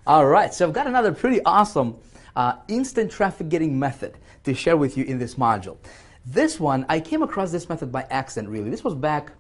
All right, so I've got another pretty awesome instant traffic getting method to share with you in this module. This one, I came across this method by accident, really. This was back,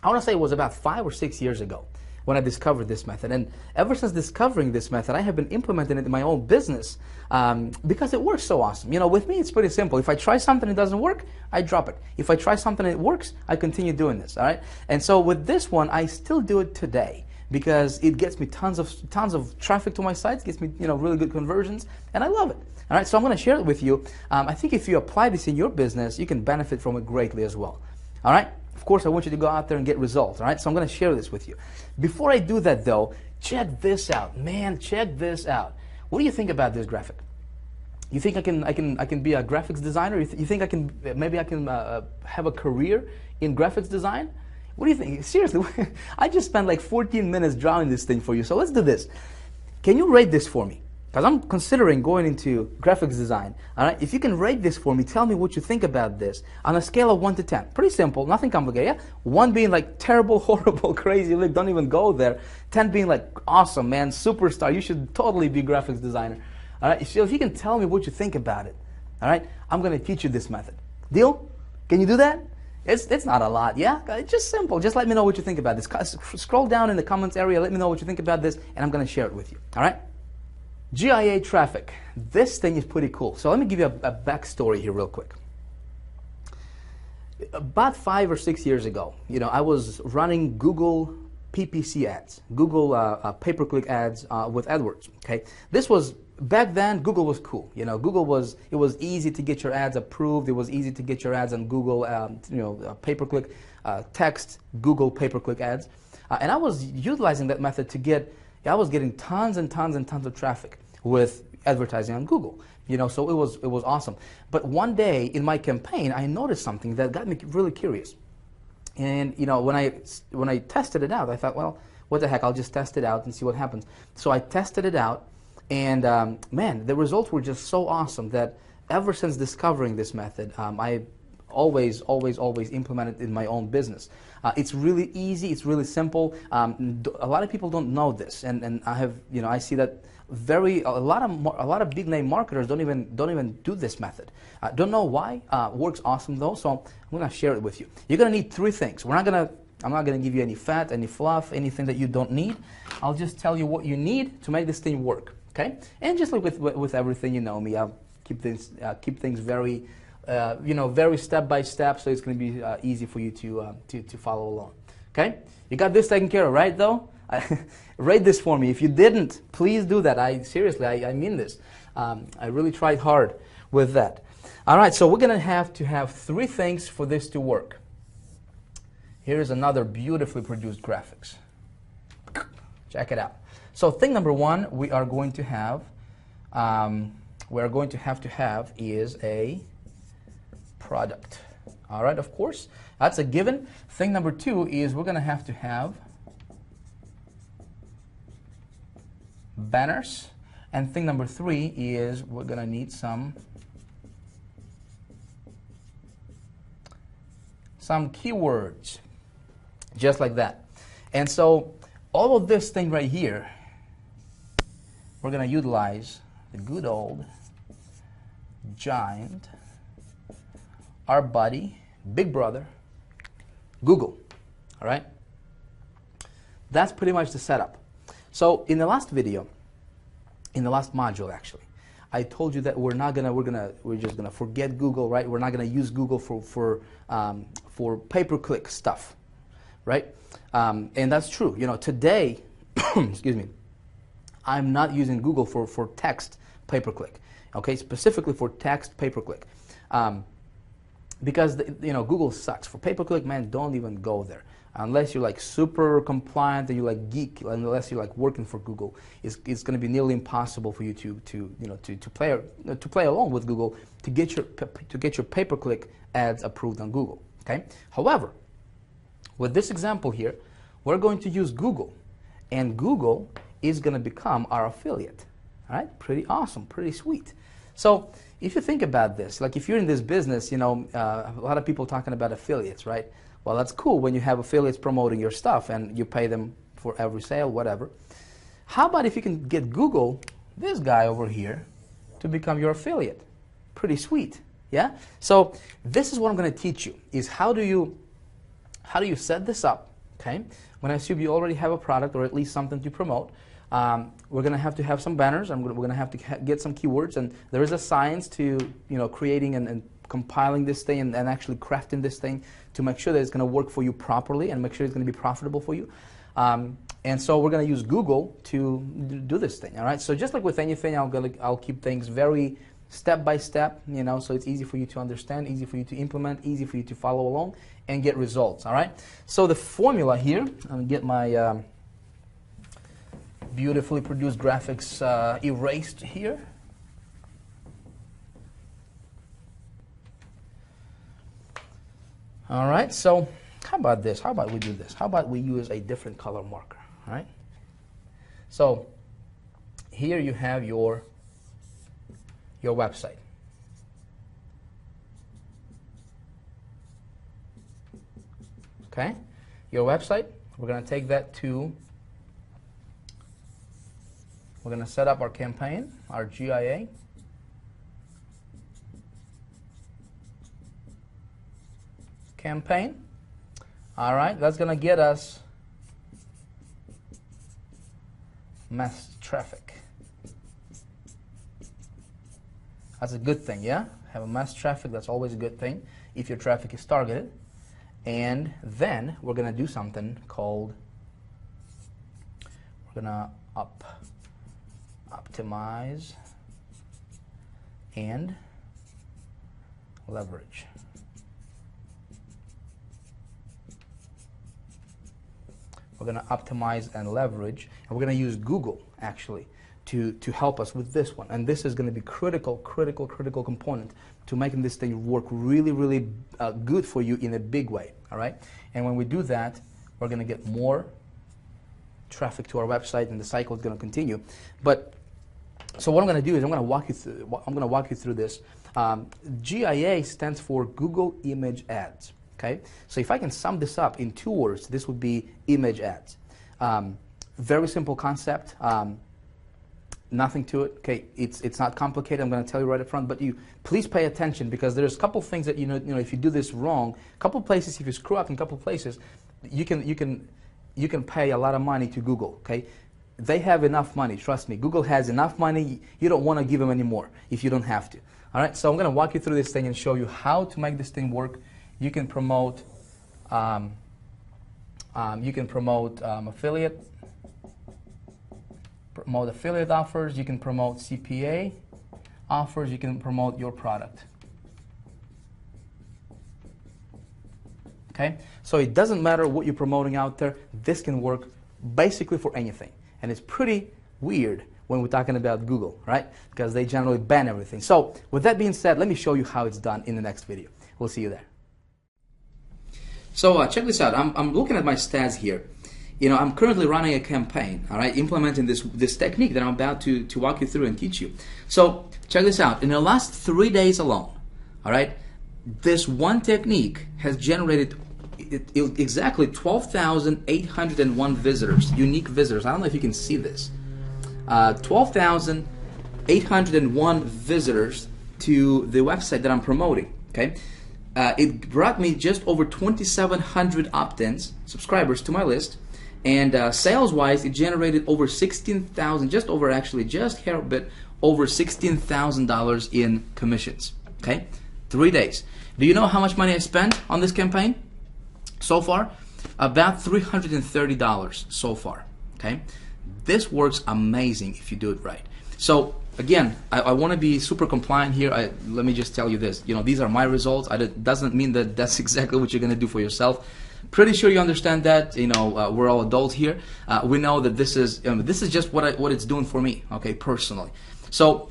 I want to say it was about 5 or 6 years ago when I discovered this method. And ever since discovering this method, I have been implementing it in my own business because it works so awesome. You know, with me, it's pretty simple. If I try something and it doesn't work, I drop it. If I try something and it works, I continue doing this, all right? And so with this one, I still do it today because it gets me tons of traffic to my sites, gets me, you know, really good conversions, and I love it. All right, so I'm going to share it with you. I think if you apply this in your business, you can benefit from it greatly as well. All right? Of course, I want you to go out there and get results. All right? So I'm going to share this with you. Before I do that, though, check this out. Man, check this out. What do you think about this graphic? You think I can be a graphics designer? You think I can have a career in graphics design? What do you think? Seriously, I just spent like 14 minutes drawing this thing for you. So let's do this. Can you rate this for me? Because I'm considering going into graphics design. All right, if you can rate this for me, tell me what you think about this on a scale of 1 to 10. Pretty simple, nothing complicated. Yeah? 1 being like terrible, horrible, crazy, like don't even go there. 10 being like awesome, man, superstar. You should totally be a graphics designer. All right, so if you can tell me what you think about it, all right, I'm going to teach you this method. Deal? Can you do that? It's not a lot, yeah? It's just simple. Just let me know what you think about this. Scroll down in the comments area. Let me know what you think about this, and I'm going to share it with you. All right? GIA Traffic. This thing is pretty cool. So let me give you a backstory here real quick. About 5 or 6 years ago, you know, I was running Google PPC ads, Google pay-per-click ads with AdWords. Okay, this was back then. Google was cool. You know, it was easy to get your ads approved. It was easy to get your ads on Google. Pay-per-click text Google pay-per-click ads, and I was utilizing that method to get. I was getting tons and tons and tons of traffic with advertising on Google. You know, so it was awesome. But one day in my campaign, I noticed something that got me really curious. And you know, when I tested it out, I thought, well, what the heck? I'll just test it out and see what happens. So I tested it out, and man, the results were just so awesome that ever since discovering this method, I always implement it in my own business. It's really easy. It's really simple. A lot of people don't know this, and I see that a lot of big name marketers don't even do this method. Don't know why. Works awesome though. So I'm gonna share it with you. You're gonna need 3 things. I'm not gonna give you any fat, any fluff, anything that you don't need. I'll just tell you what you need to make this thing work. Okay? And just like with everything, you know me, I'll keep things very very step by step, so it's going to be easy for you to follow along. Okay, you got this taken care of, right? Though, rate this for me. If you didn't, please do that. I mean this. I really tried hard with that. All right, so we're going to have 3 things for this to work. Here's another beautifully produced graphics. Check it out. So thing number 1, we are going to have is a product. All right, of course, that's a given. Thing number 2 is we're going to have banners, and thing number 3 is we're going to need some keywords, just like that. And so all of this thing right here, we're going to utilize the good old giant, our buddy, big brother, Google. All right? That's pretty much the setup. So in the last video, in the last module actually, I told you that we're just gonna forget Google, right? We're not gonna use Google for pay-per-click stuff, right? And that's true. You know, today, excuse me, I'm not using Google for text pay-per-click. Okay, specifically for text pay-per-click. Because Google sucks. For pay-per-click, man, don't even go there. Unless you're like super compliant and you like geek, unless you're like working for Google, it's going to be nearly impossible for you to play along with Google to get your pay-per-click ads approved on Google. Okay. However, with this example here, we're going to use Google, and Google is going to become our affiliate. All right, pretty awesome, pretty sweet. So if you think about this, like if you're in this business, a lot of people talking about affiliates, right? Well, that's cool when you have affiliates promoting your stuff and you pay them for every sale, whatever. How about if you can get Google, this guy over here, to become your affiliate? Pretty sweet, yeah? So this is what I'm going to teach you, is how do you set this up, okay? When I assume you already have a product or at least something to promote, we're going to have some banners, and we're going to have to get some keywords, and there is a science to creating and compiling this thing and actually crafting this thing to make sure that it's going to work for you properly and make sure it's going to be profitable for you. And so we're going to use Google to do this thing, all right? So just like with anything, I'll keep things very step by step, so it's easy for you to understand, easy for you to implement, easy for you to follow along and get results, all right? So the formula here, I'm going to get my beautifully produced graphics erased here. All right, so how about this? How about we do this? How about we use a different color marker, all right? So here you have your website. Okay, your website, we're going to take that to, we're going to set up our campaign, our GIA. Campaign. All right, that's going to get us mass traffic. That's a good thing, yeah? Have a mass traffic, that's always a good thing if your traffic is targeted. And then we're going to do something called, we're going to optimize and leverage. We're going to optimize and leverage, and we're going to use Google actually to help us with this one. And this is going to be critical component to making this thing work really good for you in a big way, all right? And when we do that, we're going to get more traffic to our website, and the cycle is going to continue. But so what I'm going to do is I'm going to walk you through this. GIA stands for Google Image Ads. Okay, so if I can sum this up in 2 words, this would be image ads. Very simple concept. Nothing to it. Okay, it's not complicated. I'm going to tell you right up front, but you please pay attention, because there's a couple things that if you do this wrong, a couple places, if you screw up in a couple places, you can pay a lot of money to Google. Okay, they have enough money. Trust me, Google has enough money. You don't want to give them any more if you don't have to. All right, so I'm going to walk you through this thing and show you how to make this thing work. You can promote affiliate offers. You can promote CPA offers. You can promote your product. Okay, so it doesn't matter what you're promoting out there. This can work basically for anything, and it's pretty weird when we're talking about Google, right? Because they generally ban everything. So with that being said, let me show you how it's done in the next video. We'll see you there. So check this out. I'm looking at my stats here. I'm currently running a campaign, all right, implementing this technique that I'm about to walk you through and teach you. So check this out. In the last 3 days alone, all right, this one technique has generated exactly 12,801 visitors, unique visitors. I don't know if you can see this. 12,801 visitors to the website that I'm promoting, okay? It brought me just over 2,700 opt-ins, subscribers to my list, and sales-wise, it generated over 16,000, just over $16,000 in commissions. Okay, 3 days. Do you know how much money I spent on this campaign so far? About $330 so far. Okay, this works amazing if you do it right. So again, I want to be super compliant here. Let me just tell you this. These are my results. It doesn't mean that that's exactly what you're going to do for yourself. Pretty sure you understand that. We're all adults here. We know that this is just what it's doing for me. Okay, personally. So,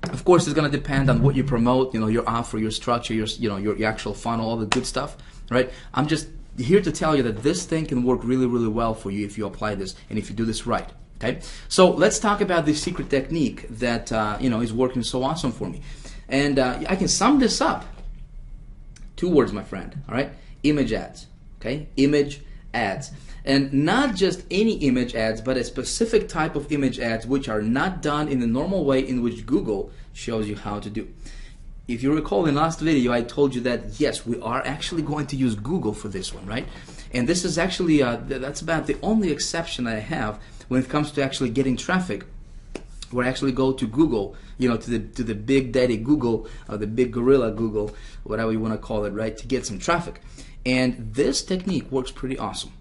of course, it's going to depend on what you promote. Your offer, your structure, your actual funnel, all the good stuff. Right? I'm just here to tell you that this thing can work really well for you if you apply this and if you do this right. Okay, so let's talk about this secret technique that is working so awesome for me, and I can sum this up. 2 words, my friend. All right, image ads. Okay, image ads. And not just any image ads, but a specific type of image ads which are not done in the normal way in which Google shows you how to do. If you recall in the last video, I told you that yes, we are actually going to use Google for this one, right? And this is actually, that's about the only exception I have when it comes to actually getting traffic, where I actually go to Google, you know, to the big daddy Google, or the big gorilla Google, whatever you want to call it, right, to get some traffic. And this technique works pretty awesome.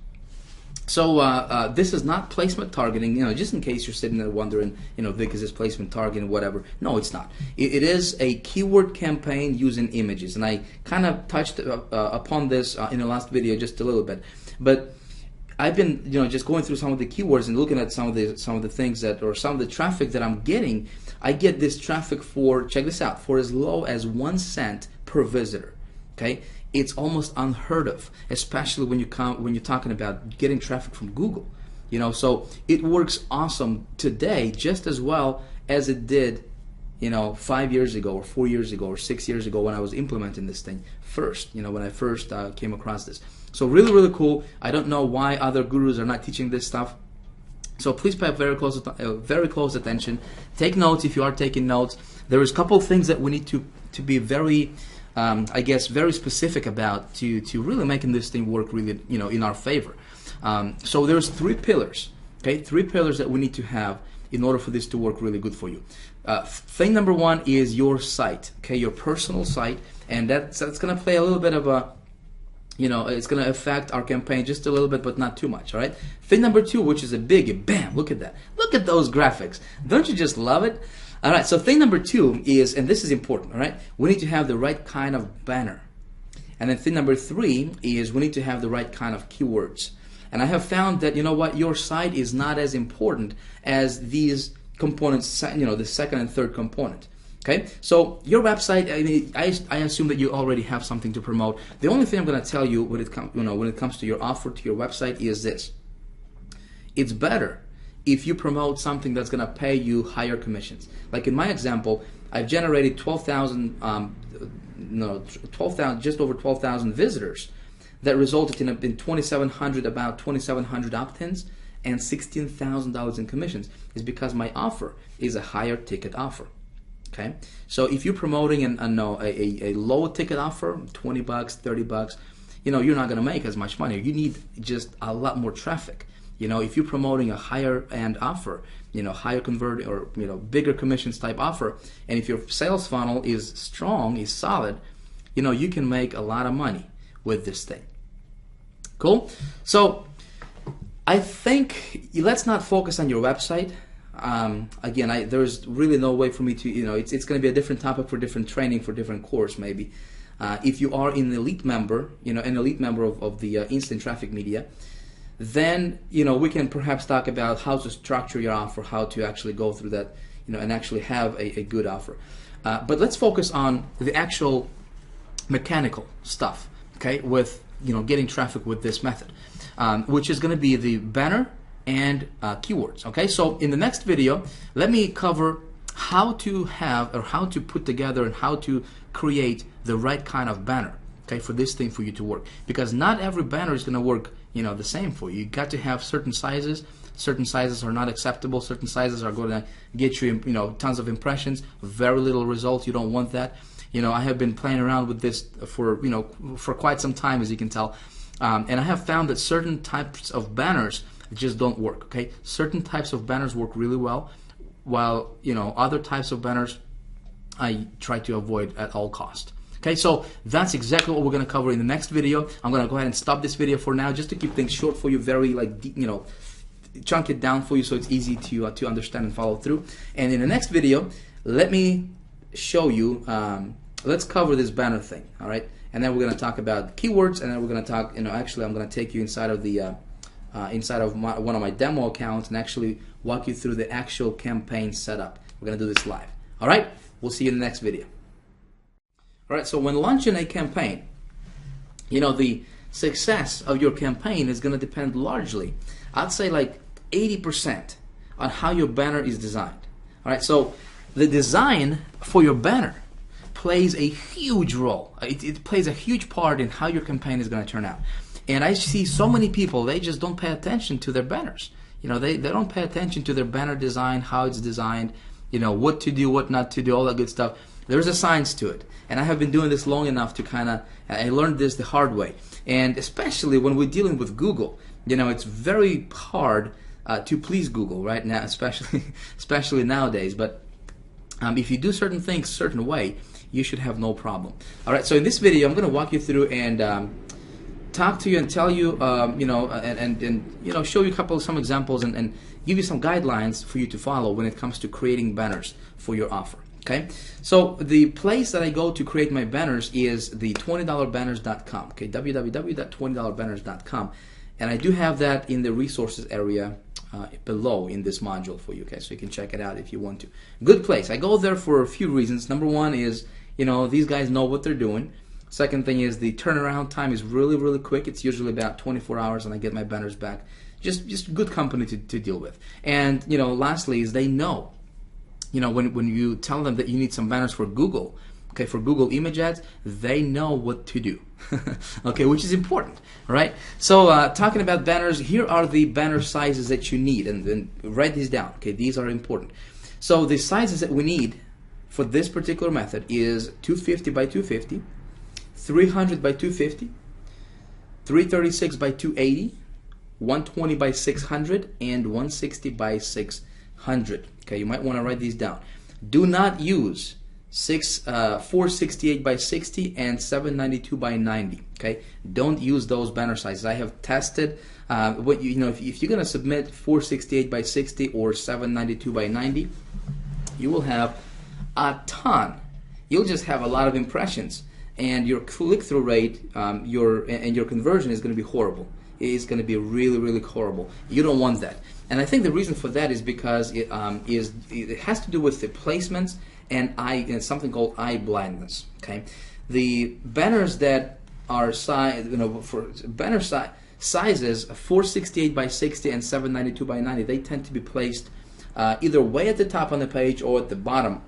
So this is not placement targeting, you know, just in case you're sitting there wondering, you know, Vic, is this placement targeting, whatever. No, it's not. It is a keyword campaign using images, and I kind of touched upon this in the last video just a little bit. But I've been, you know, just going through some of the keywords and looking at some of the things that, or some of the traffic that I'm getting. I get this traffic for, check this out, for as low as 1 cent per visitor. Okay. It's almost unheard of, especially when you're talking about getting traffic from Google. You know, so it works awesome today just as well as it did, you know, 5 years ago or 4 years ago or 6 years ago when I was implementing this thing first, you know, when I first came across this. So really, really cool. I don't know why other gurus are not teaching this stuff. So please pay very close attention. Take notes if you are taking notes. There is a couple of things that we need to be very, I guess, very specific about to really making this thing work really, you know, in our favor. So there's 3 pillars, okay? 3 pillars that we need to have in order for this to work really good for you. Thing number 1 is your site, okay? Your personal site, and that's going to play a little bit of a, you know, it's going to affect our campaign just a little bit, but not too much, all right? Thing number 2, which is a biggie, bam, look at that. Look at those graphics. Don't you just love it? All right, so thing number 2 is, and this is important, all right? We need to have the right kind of banner. And then thing number 3 is we need to have the right kind of keywords. And I have found that, you know what, your site is not as important as these components, you know, the second and third component. Okay, so your website, I mean, I assume that you already have something to promote. The only thing I'm going to tell you when it comes to your offer to your website is this: it's better if you promote something that's going to pay you higher commissions. Like in my example, I've generated 12,000, just over 12,000 visitors that resulted in about 2,700 opt-ins and $16,000 in commissions. Is because my offer is a higher ticket offer. Okay, so if you're promoting a low ticket offer, 20 bucks, 30 bucks, you know, you're not going to make as much money. You need just a lot more traffic. You know, if you're promoting a higher end offer, you know, higher converting or, you know, bigger commissions type offer, and if your sales funnel is strong, is solid, you know, you can make a lot of money with this thing. Cool. So I think let's not focus on your website. Again, there's really no way for me to, you know, it's going to be a different topic for different training, for different course maybe. If you are an elite member, you know, an elite member of the Instant Traffic Media, then, you know, we can perhaps talk about how to structure your offer, how to actually go through that, you know, and actually have a good offer. But let's focus on the actual mechanical stuff, okay, with, you know, getting traffic with this method, which is going to be the banner and keywords. Okay, so in the next video, let me cover how to have, or how to put together and how to create the right kind of banner, okay, for this thing for you to work. Because not every banner is going to work, you know, the same for you. You got to have certain sizes. Certain sizes are not acceptable. Certain sizes are going to get you, you know, tons of impressions, very little results. You don't want that. You know, I have been playing around with this for, you know, for quite some time, as you can tell, and I have found that certain types of banners just don't work. Okay, certain types of banners work really well, while, you know, other types of banners I try to avoid at all cost. Okay, so that's exactly what we're going to cover in the next video. I'm going to go ahead and stop this video for now, just to keep things short for you, very, like, you know, chunk it down for you so it's easy to understand and follow through. And in the next video, let me show you, let's cover this banner thing, all right? And then we're going to talk about keywords, and then we're going to talk, you know, actually I'm going to take you inside of the one of my demo accounts and actually walk you through the actual campaign setup. We're going to do this live. All right? We'll see you in the next video. All right, so when launching a campaign, you know, the success of your campaign is going to depend largely, I'd say like 80%, on how your banner is designed. All right, so the design for your banner plays a huge role. It plays a huge part in how your campaign is going to turn out. And I see so many people, they just don't pay attention to their banners. You know, they don't pay attention to their banner design, how it's designed, you know, what to do, what not to do, all that good stuff. There's a science to it. And I have been doing this long enough to kind of, I learned this the hard way. And especially when we're dealing with Google, you know, it's very hard to please Google right now, especially nowadays. But if you do certain things a certain way, you should have no problem. All right, so in this video, I'm going to walk you through and talk to you and tell you, you know, and you know, show you some examples and give you some guidelines for you to follow when it comes to creating banners for your offer. Okay, so the place that I go to create my banners is the $20banners.com. Okay, www.20banners.com, and I do have that in the resources area below in this module for you. Okay, so you can check it out if you want to. Good place. I go there for a few reasons. Number one is, you know, these guys know what they're doing. Second thing is the turnaround time is really quick. It's usually about 24 hours, and I get my banners back. Just good company to deal with. And you know, lastly is they know. You know, when you tell them that you need some banners for Google, okay, for Google image ads, they know what to do, okay, which is important, right? So talking about banners, here are the banner sizes that you need, and write these down, okay, these are important. So the sizes that we need for this particular method is 250 by 250, 300 by 250, 336 by 280, 120 by 600, and 160 by 600. Okay, you might want to write these down. Do not use 468 by 60 and 792 by 90. Okay, don't use those banner sizes. I have tested. What you know, if you're gonna submit 468 by 60 or 792 by 90, you will have a ton. You'll just have a lot of impressions, and your click-through rate, your conversion is going to be horrible. It's going to be really horrible. You don't want that. And I think the reason for that is because it has to do with the placements and something called eye blindness. Okay, the banners that are for banner sizes 468 by 60 and 792 by 90, they tend to be placed either way at the top on the page or at the bottom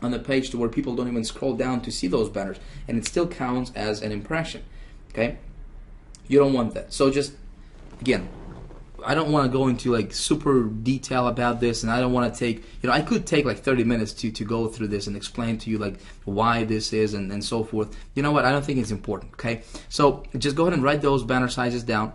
on the page, to where people don't even scroll down to see those banners, and it still counts as an impression. Okay, you don't want that. So just again, I don't want to go into like super detail about this, and I don't want to take, you know, I could take like 30 minutes to go through this and explain to you like why this is and so forth. You know what, I don't think it's important. Okay, so just go ahead and write those banner sizes down.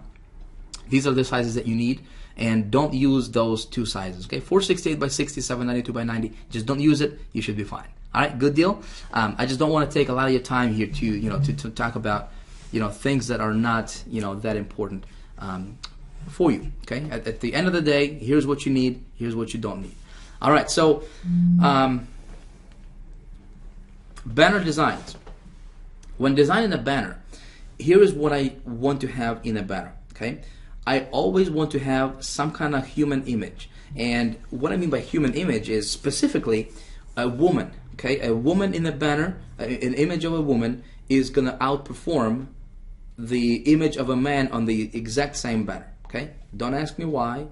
These are the sizes that you need, and don't use those two sizes. Okay, 468 by 60, 792 by 90, just don't use it. You should be fine. All right, good deal. I just don't want to take a lot of your time here to, you know, to talk about, you know, things that are not, you know, that important for you. Okay, at the end of the day, here's what you need, here's what you don't need. All right, so banner designs. When designing a banner, here is what I want to have in a banner. Okay, I always want to have some kind of human image, and what I mean by human image is specifically a woman. Okay, a woman in the banner, an image of a woman is gonna outperform the image of a man on the exact same banner. Okay, don't ask me why.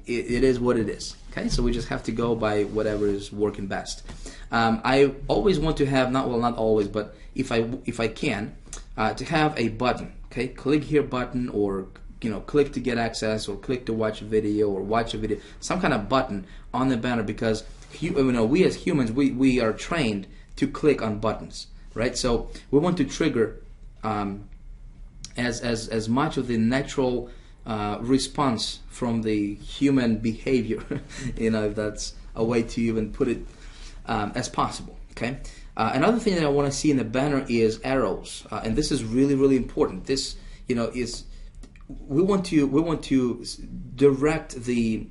It is what it is. Okay, so we just have to go by whatever is working best. I always want to have, not always, but if I can, to have a button. Okay, click here button, or you know, click to get access, or click to watch a video, or watch a video. Some kind of button on the banner, because you know, we as humans, we are trained to click on buttons, right? So we want to trigger as much of the natural response from the human behavior, you know, if that's a way to even put it, as possible. Okay. Another thing that I want to see in the banner is arrows, and this is really important. This, you know, is we want to direct the,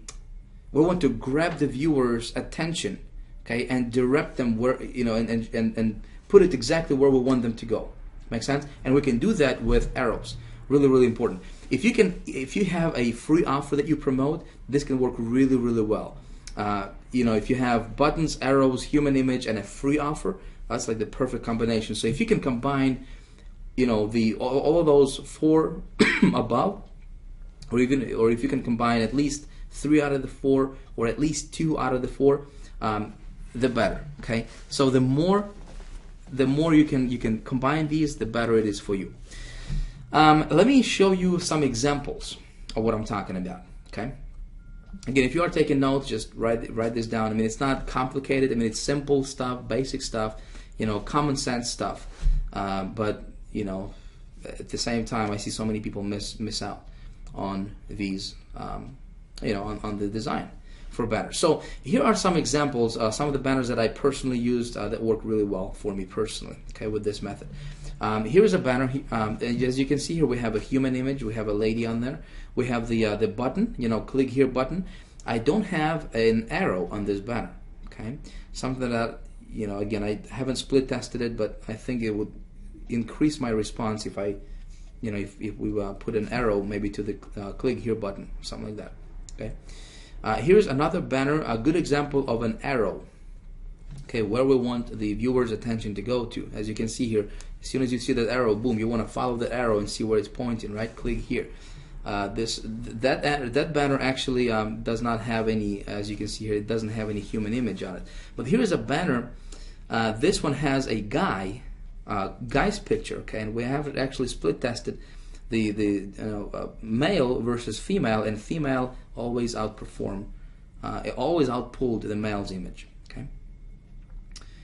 we want to grab the viewer's attention, okay, and direct them where, you know, and put it exactly where we want them to go. Make sense? And we can do that with arrows. Really important. If you have a free offer that you promote, this can work really well. You know, if you have buttons, arrows, human image, and a free offer, that's like the perfect combination. So if you can combine, you know, all of those four above, or if you can combine at least 3 out of the 4, or at least 2 out of the 4, the better. Okay, so the more you can combine these, the better it is for you. Let me show you some examples of what I'm talking about. Okay. Again, if you are taking notes, just write this down. I mean, it's not complicated. I mean, it's simple stuff, basic stuff, you know, common sense stuff. But you know, at the same time, I see so many people miss out on these, you know, on the design for banners. So here are some examples, some of the banners that I personally used that work really well for me personally. Okay, with this method. Here is a banner. As you can see here, we have a human image. We have a lady on there. We have the button, you know, click here button. I don't have an arrow on this banner. Okay, something that, you know, again, I haven't split tested it, but I think it would increase my response if I, you know, if we put an arrow maybe to the click here button, something like that. Okay. Here's another banner, a good example of an arrow. Okay, where we want the viewer's attention to go to. As you can see here, as soon as you see that arrow, boom, you want to follow that arrow and see where it's pointing. Right, click here. That banner actually does not have any, as you can see here, it doesn't have any human image on it. But here is a banner. This one has a guy's picture. Okay, and we have actually split tested the male versus female, and female always outperform, it always outpulled the male's image. Okay.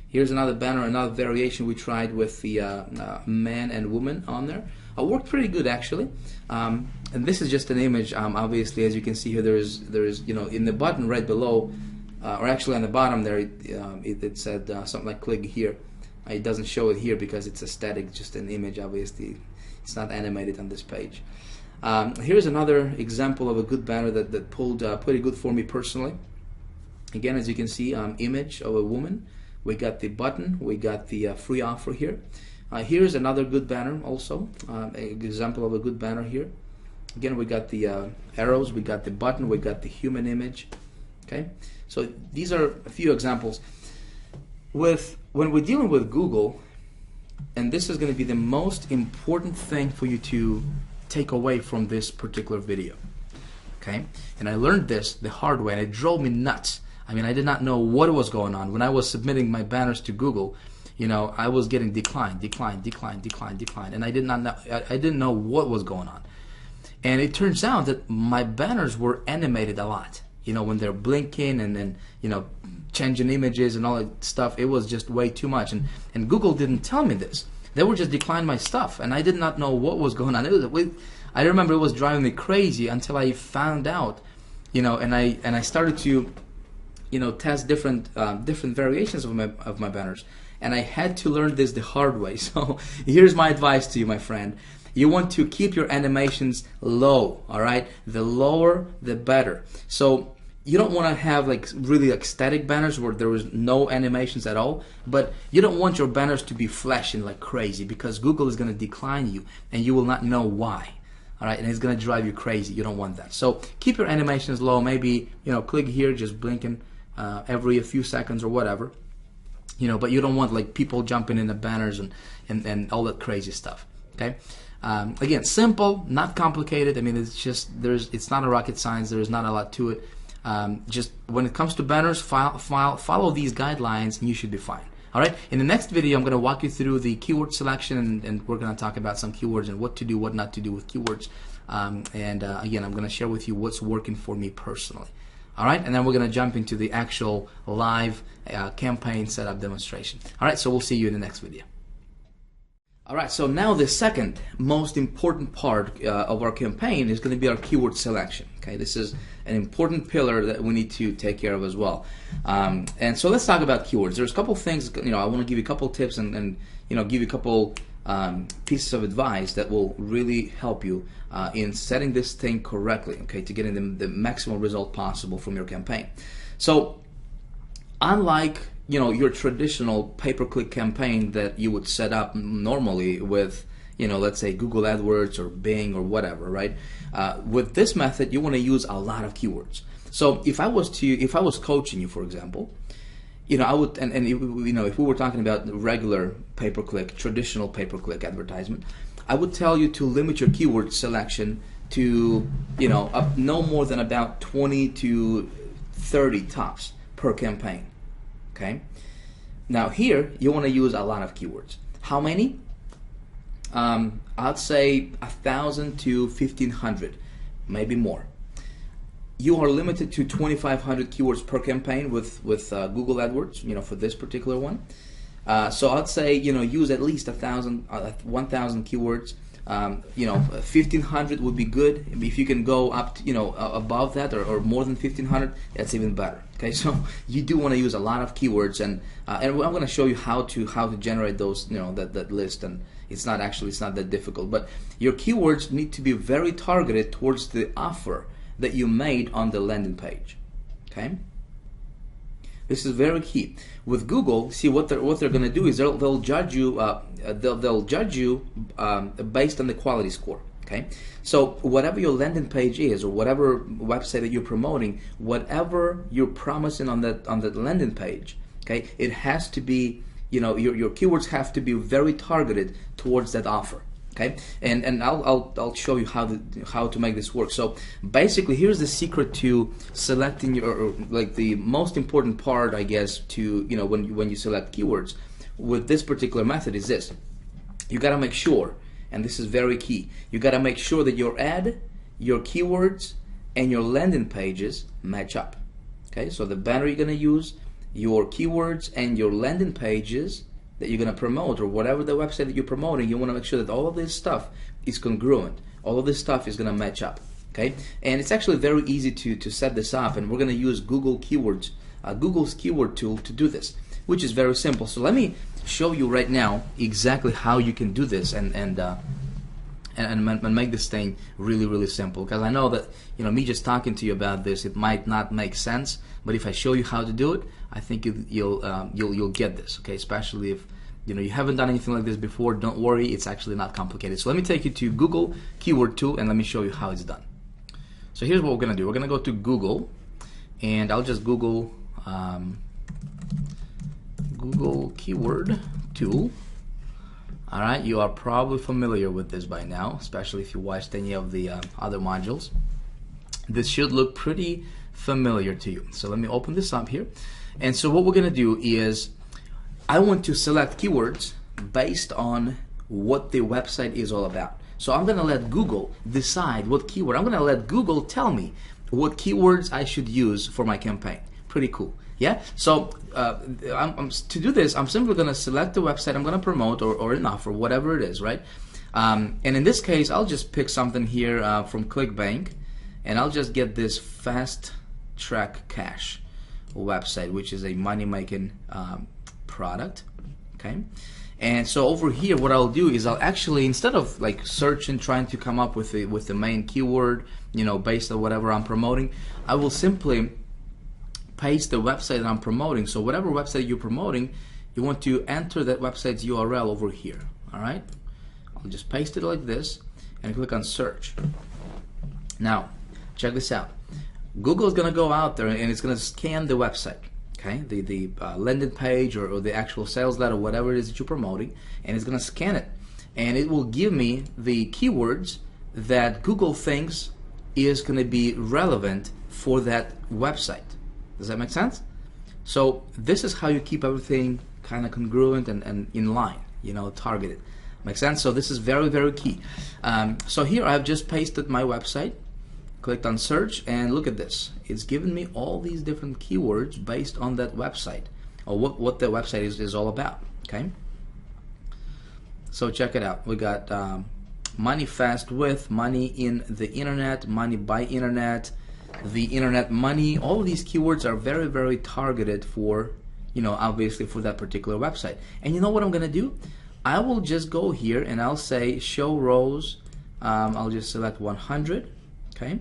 Here's another banner, another variation we tried with the man and woman on there. Worked pretty good actually. And this is just an image. Obviously, as you can see here, there's you know, in the button right below, or actually on the bottom there, it said something like click here. It doesn't show it here because it's a static, just an image. Obviously, it's not animated on this page. Here's another example of a good banner that pulled pretty good for me personally. Again, as you can see, image of a woman. We got the button. We got the free offer here. Here's another good banner also, an example of a good banner here. Again, we got the arrows, we got the button, we got the human image. Okay, so these are a few examples. When we're dealing with Google, and this is going to be the most important thing for you to take away from this particular video. Okay, and I learned this the hard way, and it drove me nuts. I mean, I did not know what was going on when I was submitting my banners to Google. You know, I was getting decline, and I didn't know what was going on. And it turns out that my banners were animated a lot. You know, when they're blinking and then, you know, changing images and all that stuff, it was just way too much. And Google didn't tell me this. They were just declining my stuff, and I did not know what was going on. I remember it was driving me crazy until I found out, you know, and I started to, you know, test different variations of my banners. And I had to learn this the hard way. So here's my advice to you, my friend. You want to keep your animations low, all right? The lower, the better. So you don't want to have like really like static banners where there is no animations at all, but you don't want your banners to be flashing like crazy, because Google is going to decline you and you will not know why. All right, and it's going to drive you crazy. You don't want that. So keep your animations low. Maybe, you know, click here, just blinking every a few seconds or whatever. You know, but you don't want like people jumping in the banners and all that crazy stuff. Okay. Again, simple, not complicated. I mean, it's just it's not a rocket science. There's not a lot to it. Just when it comes to banners, follow these guidelines, and you should be fine. All right. In the next video, I'm going to walk you through the keyword selection, and we're going to talk about some keywords and what to do, what not to do with keywords. Again, I'm going to share with you what's working for me personally. All right, and then we're going to jump into the actual live campaign setup demonstration. All right, so we'll see you in the next video. All right, so now the second most important part of our campaign is going to be our keyword selection. Okay, this is an important pillar that we need to take care of as well. And so let's talk about keywords. There's a couple things, you know, I want to give you a couple tips and you know, give you a couple pieces of advice that will really help you in setting this thing correctly, okay, to getting the maximum result possible from your campaign. So unlike, you know, your traditional pay-per-click campaign that you would set up normally with, you know, let's say Google AdWords or Bing or whatever, right? With this method, you want to use a lot of keywords. So if I was coaching you, for example, you know, I would, and you know, if we were talking about regular pay-per-click, traditional pay-per-click advertisement, I would tell you to limit your keyword selection to, you know, no more than about 20 to 30 tops per campaign. Okay. Now here, you want to use a lot of keywords. How many? I'd say 1,000 to 1,500, maybe more. You are limited to 2,500 keywords per campaign with Google AdWords, for this particular one. So I'd say, use at least 1,000 keywords. 1,500 would be good. If you can go up to, above that or more than 1,500, that's even better. Okay, so you do want to use a lot of keywords, and I'm going to show you how to generate those, that list, and it's not that difficult. But your keywords need to be very targeted towards the offer that you made on the landing page. Okay. This is very key. With Google, see what they're going to do is they'll judge you. They'll judge you based on the quality score. Okay, so whatever your landing page is, or whatever website that you're promoting, whatever you're promising on that landing page, okay, it has to be, your keywords have to be very targeted towards that offer. Okay, and I'll show you how to make this work. So basically, here's the secret to selecting your, like, the most important part, I guess, to when you select keywords with this particular method is this: you got to make sure, and this is very key, you got to make sure that your ad, your keywords, and your landing pages match up. Okay, so the banner you're going to use, your keywords, and your landing pages that you're going to promote, or whatever the website that you're promoting, you want to make sure that all of this stuff is congruent. All of this stuff is going to match up. Okay, and it's actually very easy to set this up, and we're going to use Google's keyword tool to do this, which is very simple. So let me show you right now exactly how you can do this and make this thing really, really simple. Because I know that me just talking to you about this, it might not make sense, but if I show you how to do it, I think you'll get this. Okay, especially if you haven't done anything like this before. Don't worry, it's actually not complicated. So let me take you to Google Keyword Tool and let me show you how it's done. So here's what we're gonna do. We're gonna go to Google, and I'll just Google Google Keyword Tool. All right, you are probably familiar with this by now, especially if you watched any of the other modules. This should look pretty familiar to you. So let me open this up here. And so what we're going to do is, I want to select keywords based on what the website is all about. So I'm going to let Google decide what keyword. I'm going to let Google tell me what keywords I should use for my campaign. Pretty cool. Yeah, so to do this, I'm simply going to select the website I'm going to promote, or an offer, whatever it is, right? And in this case, I'll just pick something here from ClickBank, and I'll just get this Fast Track Cash website, which is a money-making product. Okay, and so over here, what I'll do is I'll actually, instead of like searching, trying to come up with the main keyword, based on whatever I'm promoting, I will simply paste the website that I'm promoting. So whatever website you're promoting, you want to enter that website's URL over here. All right, I'll just paste it like this and click on search. Now check this out. Google is going to go out there and it's going to scan the website, okay, the landing page or the actual sales letter, whatever it is that you're promoting, and it's going to scan it, and it will give me the keywords that Google thinks is going to be relevant for that website. Does that make sense? So this is how you keep everything kind of congruent and in line, targeted. Make sense? So this is very, very key. So here I've just pasted my website, clicked on search, and look at this. It's given me all these different keywords based on that website, or what the website is all about. Okay. So check it out. We got money fast with, money in the internet, money by internet, the internet money. All of these keywords are very, very targeted for, obviously for that particular website. And you know what I'm gonna do? I will just go here and I'll say show rows. I'll just select 100. Okay,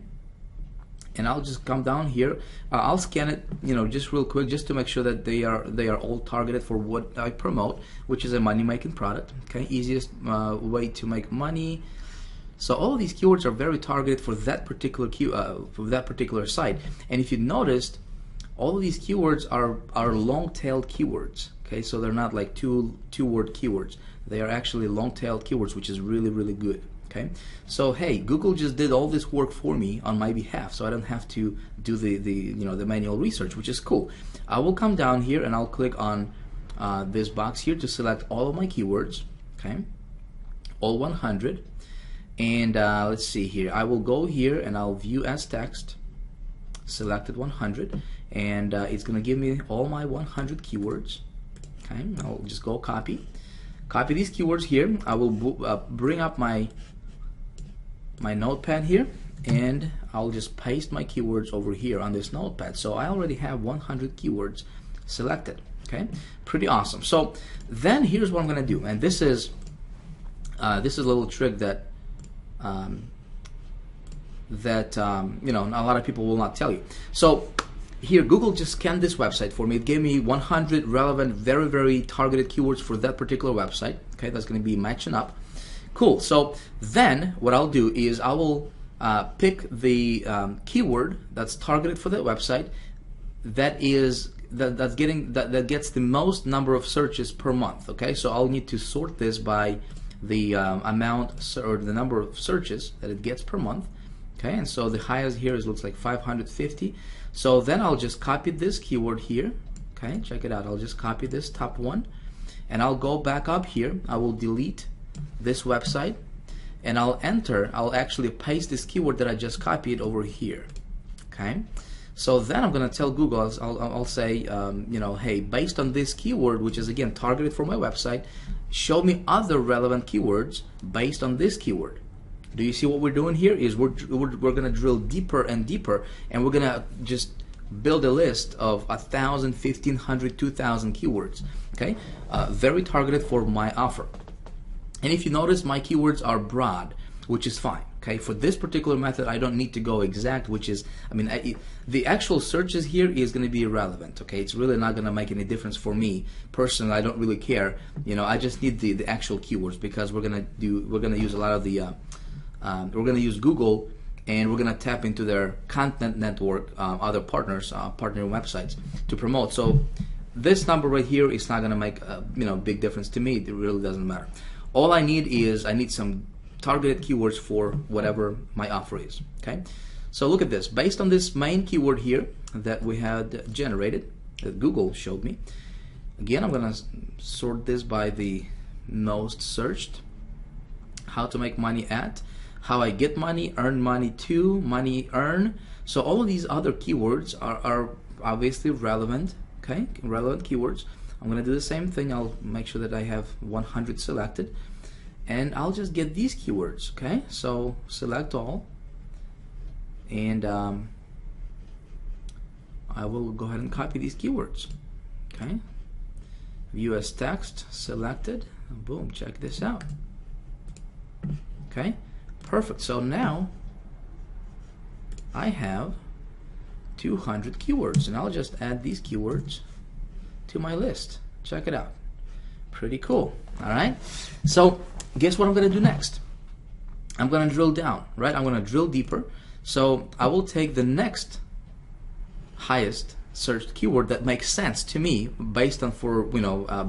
and I'll just come down here. I'll scan it, just real quick, just to make sure that they are all targeted for what I promote, which is a money-making product. Okay, easiest way to make money. So all of these keywords are very targeted for that particular site. And if you noticed, all of these keywords are long-tailed keywords. Okay, so they're not like two-word keywords. They are actually long-tailed keywords, which is really, really good. Okay, so hey, Google just did all this work for me on my behalf, so I don't have to do the manual research, which is cool. I will come down here and I'll click on this box here to select all of my keywords. Okay, all 100. And let's see here. I will go here and I'll view as text, selected 100, and it's going to give me all my 100 keywords. Okay, I'll just go copy these keywords here. I will bring up my notepad here, and I'll just paste my keywords over here on this notepad. So I already have 100 keywords selected. Okay, pretty awesome. So then here's what I'm going to do, and this is a little trick that you know, a lot of people will not tell you. So here, Google just scanned this website for me. It gave me 100 relevant, very, very targeted keywords for that particular website. Okay, that's going to be matching up. Cool. So then what I'll do is I will pick the keyword that's targeted for that website that gets the most number of searches per month. Okay, so I'll need to sort this by the amount or the number of searches that it gets per month. Okay, and so the highest here looks like 550. So then I'll just copy this keyword here. Okay, check it out. I'll just copy this top one, and I'll go back up here. I will delete this website, and I'll actually paste this keyword that I just copied over here. Okay, so then I'm going to tell Google, I'll say, you know, hey, based on this keyword, which is again targeted for my website, show me other relevant keywords based on this keyword. Do you see what we're doing here? Is we're going to drill deeper and deeper, and we're going to just build a list of 1,000, 1,500, 2,000 keywords. Okay, very targeted for my offer. And if you notice, my keywords are broad, which is fine. Okay, for this particular method, I don't need to go exact, which is, I mean, the actual searches here is going to be irrelevant. Okay, it's really not going to make any difference for me personally. I don't really care. You know, I just need the actual keywords, because we're going to use a lot of the we're going to use Google, and we're going to tap into their content network, other partners, partnering websites to promote. So this number right here is not going to make you know, big difference to me. It really doesn't matter. All I need is some targeted keywords for whatever my offer is. Okay, so look at this. Based on this main keyword here that we had generated, that Google showed me, again, I'm going to sort this by the most searched. How to make money at, how I get money, earn money to, money earn. So all of these other keywords are obviously relevant. Okay, relevant keywords. I'm going to do the same thing. I'll make sure that I have 100 selected, and I'll just get these keywords. Okay, so select all, and I will go ahead and copy these keywords. Okay, view as text, selected, boom, check this out. Okay, perfect. So now I have 200 keywords, and I'll just add these keywords to my list. Check it out. Pretty cool. All right, so guess what I'm going to do next? I'm going to drill down, right? I'm going to drill deeper. So I will take the next highest searched keyword that makes sense to me based on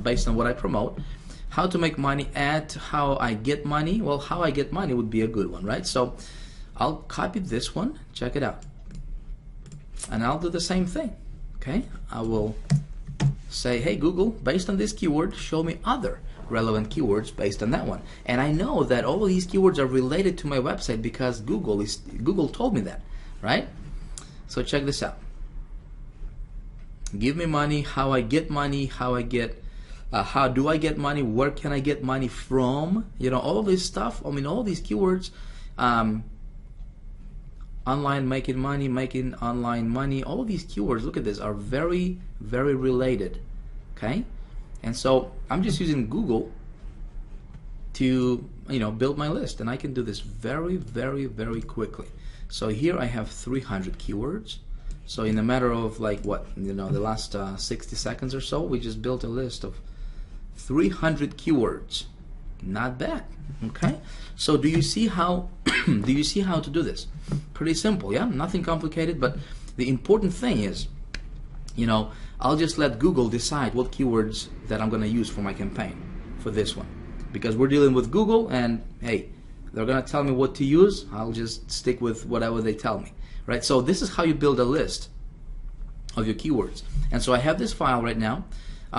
based on what I promote. How to make money at, how I get money. Well, how I get money would be a good one, right? So I'll copy this one. Check it out. And I'll do the same thing. Okay, I will say, hey Google, based on this keyword, show me other relevant keywords based on that one. And I know that all of these keywords are related to my website because Google told me that, right? So check this out. Give me money, how I get money, how do I get money, where can I get money from, you know, all of this stuff. I mean, all these keywords, online making money, making online money, all of these keywords, look at this, are very, very related. Okay, and so I'm just using Google to, you know, build my list, and I can do this very, very, very quickly. So here I have 300 keywords. So in a matter of like what, you know, the last 60 seconds or so, we just built a list of 300 keywords. Not bad. Okay, so do you see how do you see how to do this? Pretty simple, yeah, nothing complicated. But the important thing is, you know, I'll just let Google decide what keywords that I'm going to use for my campaign for this one, because we're dealing with Google, and hey, they're going to tell me what to use. I'll just stick with whatever they tell me, right? So this is how you build a list of your keywords. And so I have this file right now.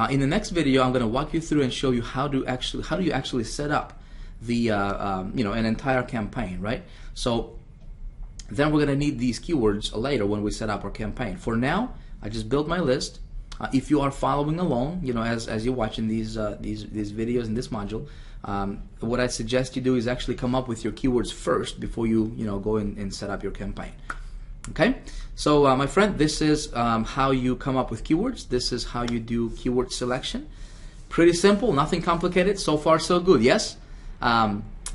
In the next video, I'm going to walk you through and show you how do you actually set up the an entire campaign, right? So then we're going to need these keywords later when we set up our campaign. For now, I just built my list. If you are following along, as you're watching these videos in this module, what I suggest you do is actually come up with your keywords first before you go in and set up your campaign. Okay, so my friend, this is how you come up with keywords. This is how you do keyword selection. Pretty simple, nothing complicated. So far, so good. Yes,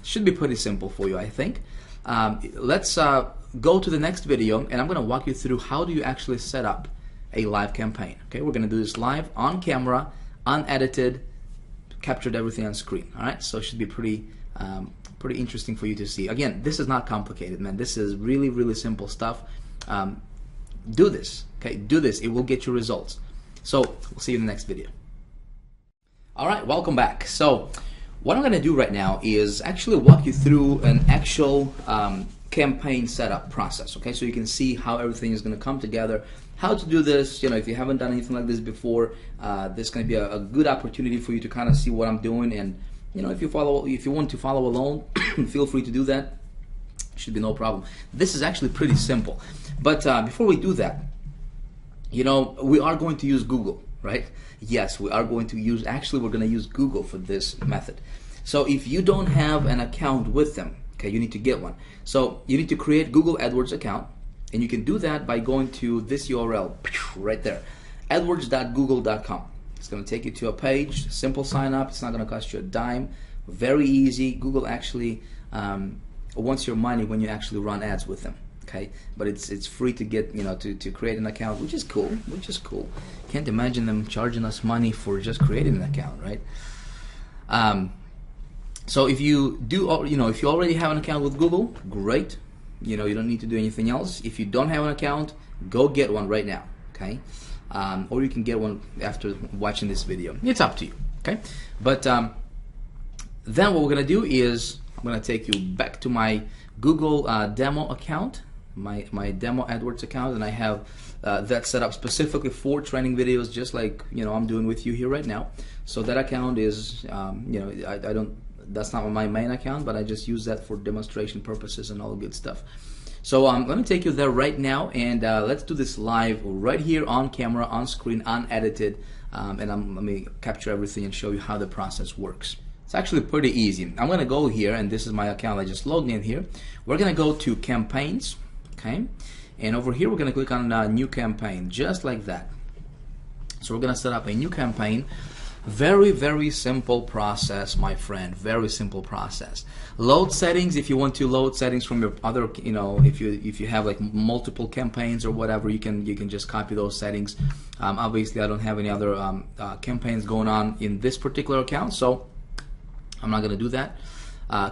should be pretty simple for you, I think. Let's go to the next video, and I'm going to walk you through how do you actually set up a live campaign. Okay, we're going to do this live on camera, unedited, captured everything on screen. All right, so it should be pretty interesting for you to see. Again, this is not complicated, man. This is really, really simple stuff. Do this. Okay, do this. It will get you results. So we'll see you in the next video. All right, welcome back. So what I'm going to do right now is actually walk you through an actual campaign setup process. Okay, so you can see how everything is going to come together. How to do this, if you haven't done anything like this before, this is going to be a good opportunity for you to kind of see what I'm doing. And if you want to follow along, feel free to do that. Should be no problem. This is actually pretty simple. But before we do that, we are going to use Google, right? Yes, we are going to use. Actually, we're going to use Google for this method. So if you don't have an account with them, okay, you need to get one. So you need to create Google AdWords account. And you can do that by going to this URL right there, adwords.google.com. It's going to take you to a page, simple sign up. It's not going to cost you a dime. Very easy. Google actually wants your money when you actually run ads with them. Okay, but it's free to get to create an account, which is cool. Can't imagine them charging us money for just creating an account, right? So if you do, if you already have an account with Google, great. You don't need to do anything else. If you don't have an account, go get one right now, okay? Or you can get one after watching this video. It's up to you, okay? But then what we're gonna do is I'm gonna take you back to my Google demo account, my demo AdWords account, and I have that set up specifically for training videos, just like I'm doing with you here right now. So that account is, I don't. That's not my main account, but I just use that for demonstration purposes and all good stuff. So let me take you there right now, and let's do this live right here on camera, on screen, unedited, and let me capture everything and show you how the process works. It's actually pretty easy. I'm going to go here, and this is my account. I just logged in here. We're going to go to campaigns, okay? And over here, we're going to click on new campaign, just like that. So we're going to set up a new campaign. Very, very simple process, my friend. Very simple process. Load settings. If you want to load settings from your other, if you have like multiple campaigns or whatever, you can just copy those settings. Obviously, I don't have any other campaigns going on in this particular account, so I'm not going to do that.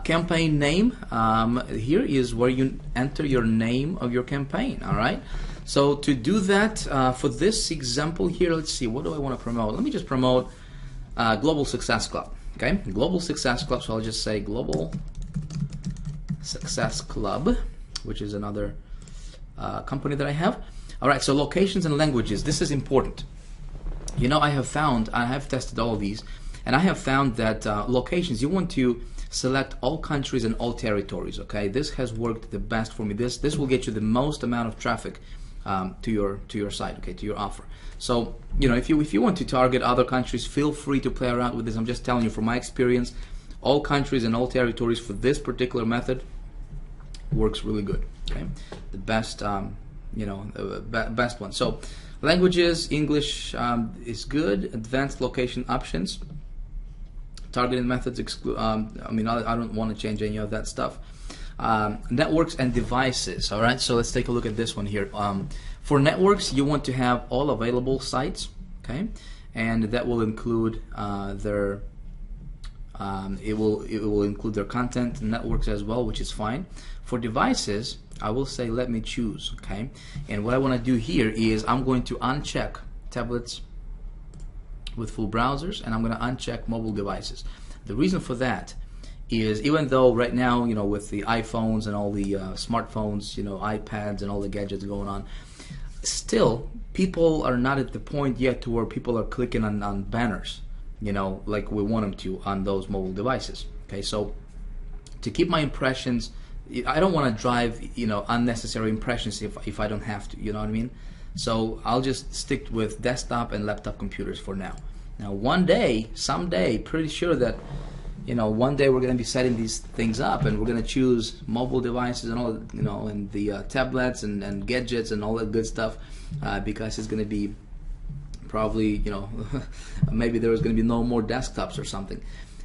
Campaign name. Here is where you enter your name of your campaign. All right. So to do that, for this example here, let's see. What do I want to promote? Let me just promote Global Success Club. Okay, Global Success Club. So I'll just say Global Success Club, which is another company that I have. All right, so locations and languages. This is important. I have tested all of these, and I have found that locations, you want to select all countries and all territories. Okay, this has worked the best for me. This will get you the most amount of traffic to your site, okay, to your offer. So if you want to target other countries, feel free to play around with this. I'm just telling you from my experience, all countries and all territories for this particular method works really good. Okay, the best best one. So languages, English is good. Advanced location options, targeting methods exclude. I don't want to change any of that stuff. Networks and devices. All right, so let's take a look at this one here. For networks, you want to have all available sites, okay, and that will include it will include their content networks as well, which is fine. For devices, I will say let me choose, okay, and what I want to do here is I'm going to uncheck tablets with full browsers, and I'm going to uncheck mobile devices. The reason for that is, even though right now, with the iPhones and all the smartphones, iPads and all the gadgets going on, still people are not at the point yet to where people are clicking on banners, like we want them to on those mobile devices. Okay, so to keep my impressions. I don't want to drive, unnecessary impressions if I don't have to, you know what I mean? So I'll just stick with desktop and laptop computers for now. Now one day, someday, pretty sure that, one day we're going to be setting these things up, and we're going to choose mobile devices and all, and the tablets and gadgets and all that good stuff, because it's going to be probably, maybe there's going to be no more desktops or something.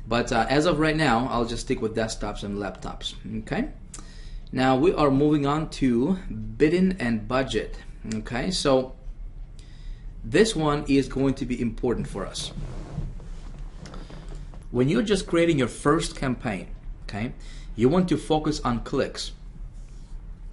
But as of right now, I'll just stick with desktops and laptops. Okay. Now we are moving on to bidding and budget. Okay, so this one is going to be important for us. When you're just creating your first campaign, okay, you want to focus on clicks,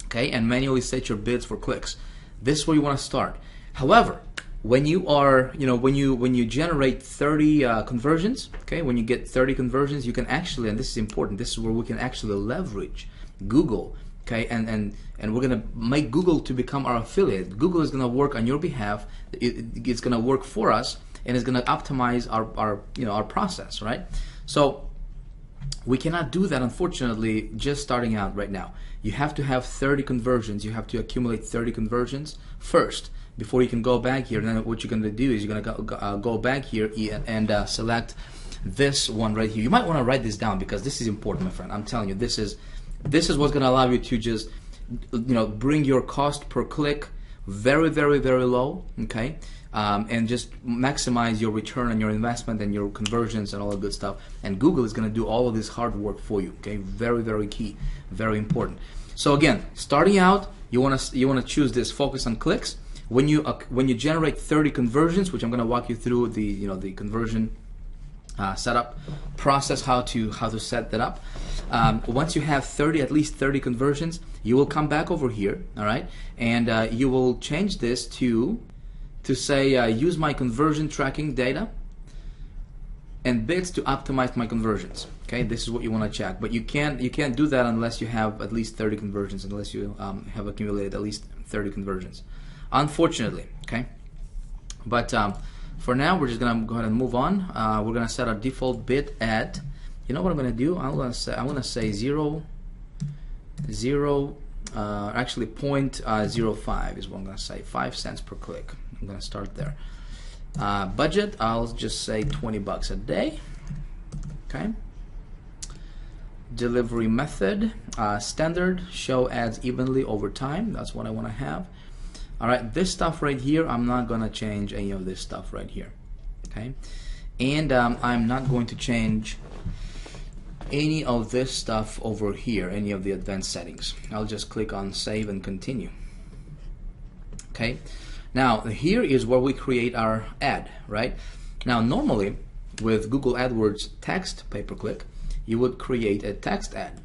okay, and manually set your bids for clicks. This is where you want to start. However, when you are, when you generate 30 conversions, okay, when you get 30 conversions, you can actually, and this is important, this is where we can actually leverage Google, okay, and we're gonna make Google to become our affiliate. Google is gonna work on your behalf. It's gonna work for us, and it's gonna optimize our process, right? So we cannot do that, unfortunately, just starting out right now. You have to have 30 conversions. You have to accumulate 30 conversions first before you can go back here. And then what you're gonna do is you're gonna go back here and select this one right here. You might want to write this down because this is important, my friend. I'm telling you, this is what's going to allow you to just, bring your cost per click very, very, very low, okay, and just maximize your return on your investment and your conversions and all that good stuff. And Google is going to do all of this hard work for you, okay? Very, very key, very important. So again, starting out, you want to choose this focus on clicks. When you generate 30 conversions, which I'm going to walk you through the conversion setup process, how to set that up. Once you have at least 30 conversions, you will come back over here, all right, and you will change this to say use my conversion tracking data and bids to optimize my conversions. Okay, this is what you want to check, but you can't do that unless you have at least 30 conversions, unless you have accumulated at least 30 conversions, unfortunately. Okay, but for now, we're just gonna go ahead and move on. We're gonna set our default bid at, you know what I'm gonna do? I'm gonna say 0.05 is what I'm gonna say. 5 cents per click. I'm gonna start there. Budget, I'll just say $20 a day. Okay. Delivery method, standard, show ads evenly over time. That's what I want to have. All right, this stuff right here, I'm not going to change any of this stuff right here, okay? And I'm not going to change any of this stuff over here, any of the advanced settings. I'll just click on save and continue. Okay, now here is where we create our ad, right? Now normally with Google AdWords text pay-per-click, you would create a text ad.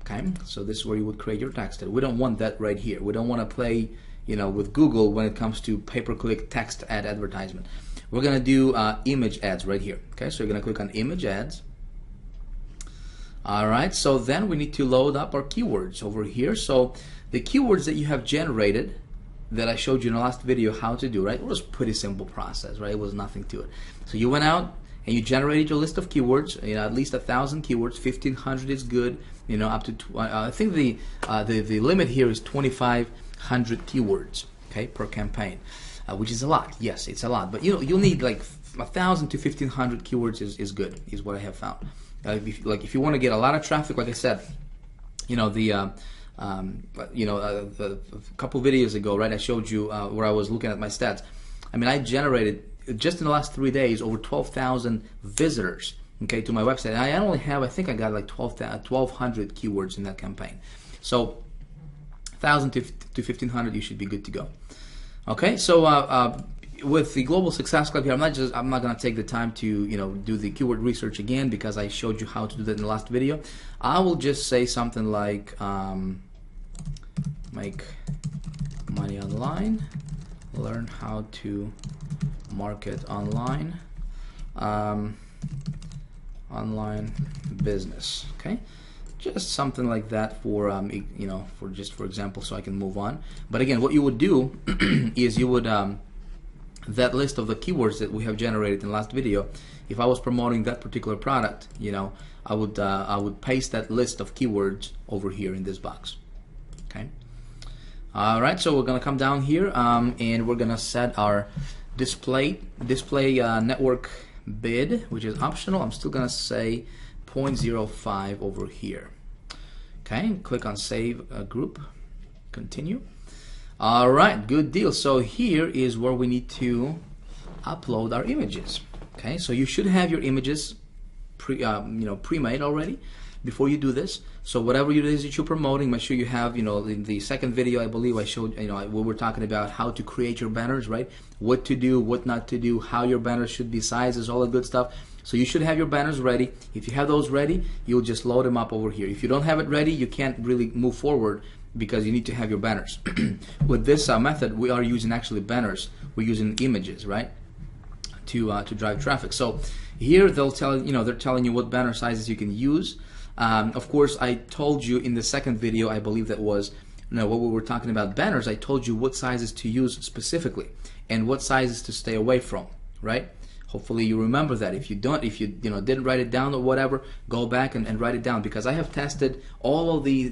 Okay, so this is where you would create your text ad. We don't want that right here. We don't want to play, with Google when it comes to pay-per-click text ad advertisement. We're gonna do image ads right here. Okay, so you're gonna click on image ads. All right, so then we need to load up our keywords over here. So the keywords that you have generated that I showed you in the last video how to do, right? It was a pretty simple process, right? It was nothing to it. So you went out and you generated your list of keywords, at least 1,000 keywords. 1,500 is good, up to I think the limit here is 2,500 keywords, okay, per campaign, which is a lot. Yes, it's a lot, but you'll need like 1,000 to 1,500 keywords is good, is what I have found. If you want to get a lot of traffic, like I said, a couple videos ago, right? I showed you where I was looking at my stats. I mean, I generated just in the last 3 days over 12,000 visitors, okay, to my website. And I only have, I think I got like 1,200 keywords in that campaign. So 1,000 to 1,500, you should be good to go. Okay, so with the Global Success Club here, I'm not going to take the time to do the keyword research again because I showed you how to do that in the last video. I will just say something like make money online, learn how to market online, online business. Okay, just something like that for for example, so I can move on. But again, what you would do is you would that list of the keywords that we have generated in the last video, if I was promoting that particular product, you know, I would paste that list of keywords over here in this box. Okay. All right. So we're gonna come down here and we're gonna set our display network bid, which is optional. I'm still gonna say 0.05 over here. Okay. Click on Save Group. Continue. All right, good deal. So here is where we need to upload our images. Okay, so you should have your images pre-made already before you do this. So whatever it is that you're promoting, make sure you have, you know, in the second video, I believe I showed, you know, we were talking about how to create your banners, right? What to do, what not to do, how your banners should be sizes, all that good stuff. So you should have your banners ready. If you have those ready, you'll just load them up over here. If you don't have it ready, you can't really move forward because you need to have your banners. With this method, we are using actually banners. We're using images, right, to drive traffic. So here they'll tell they're telling you what banner sizes you can use. Of course, I told you in the second video, I believe that was, what we were talking about banners. I told you what sizes to use specifically and what sizes to stay away from, right? Hopefully you remember that. If you don't, if you didn't write it down or whatever, go back and write it down, because I have tested all of the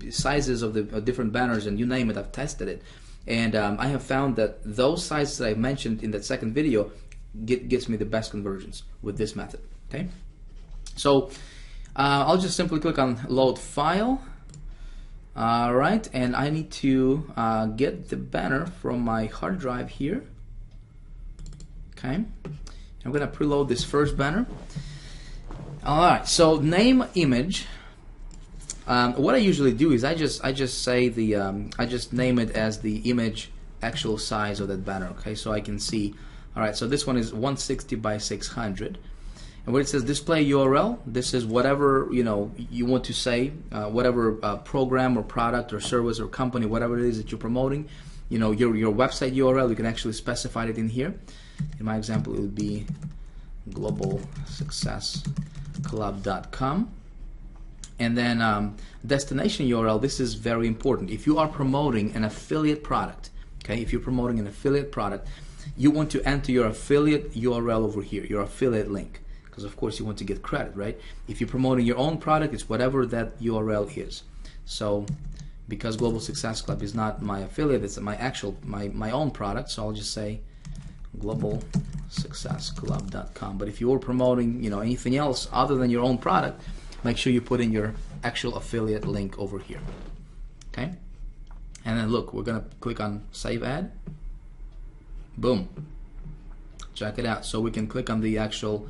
sizes of the different banners, and you name it, I've tested it, and I have found that those sizes that I mentioned in that second video gets me the best conversions with this method. Okay, so I'll just simply click on Load File. All right, and I need to get the banner from my hard drive here. Okay, I'm gonna preload this first banner. All right, so name image. What I usually do is I just say I just name it as the image actual size of that banner. Okay, so I can see. All right, so this one is 160 by 600, and where it says display URL, this is whatever you want to say, whatever program or product or service or company, whatever it is that you're promoting. Your website URL, you can actually specify it in here. In my example, it would be globalsuccessclub.com. And then destination URL, this is very important. If you are promoting an affiliate product, okay, if you're promoting an affiliate product, you want to enter your affiliate URL over here, your affiliate link, because of course you want to get credit, right? If you're promoting your own product, it's whatever that URL is. So because Global Success Club is not my affiliate, it's my own product, so I'll just say globalsuccessclub.com. But if you were promoting anything else other than your own product, make sure you put in your actual affiliate link over here. Okay, and then look, we're gonna click on Save Ad. Boom, check it out. So we can click on the actual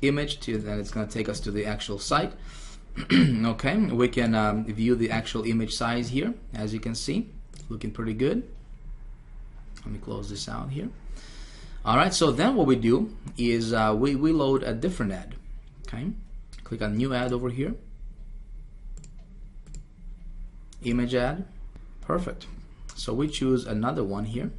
image then it's gonna take us to the actual site. Okay, we can view the actual image size here, as you can see, looking pretty good. Let me close this out here. All right, so then what we do is we load a different ad. Okay, click on New Ad over here. Image ad. Perfect. So we choose another one here.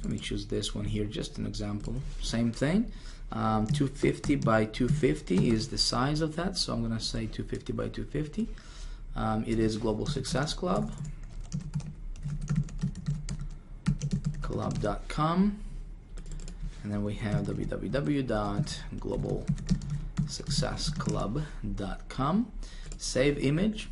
Let me choose this one here, just an example. Same thing. 250 by 250 is the size of that, so I'm going to say 250 by 250. It is Global Success Club. Club.com, and then we have www.globalsuccessclub.com. Save image.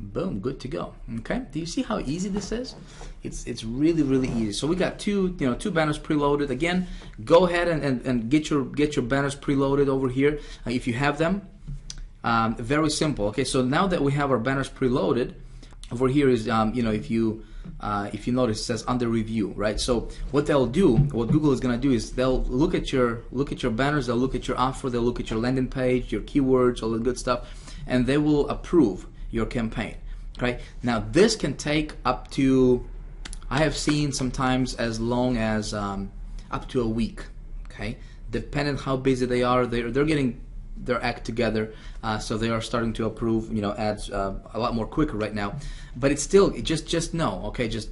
Boom, good to go. Okay, do you see how easy this is? It's really easy. So we got two banners preloaded. Again, go ahead and get your banners preloaded over here if you have them. Very simple. Okay, so now that we have our banners preloaded, over here is if you notice, it says under review, right? So what they'll do, what Google is going to do is they'll look at your banners, they'll look at your offer, they'll look at your landing page, your keywords, all the good stuff, and they will approve your campaign. Okay, now this can take up to, I have seen sometimes as long as up to a week. Okay, depending on how busy they are, they're getting their act together, so they are starting to approve ads a lot more quicker right now. But it's still, just know, okay, just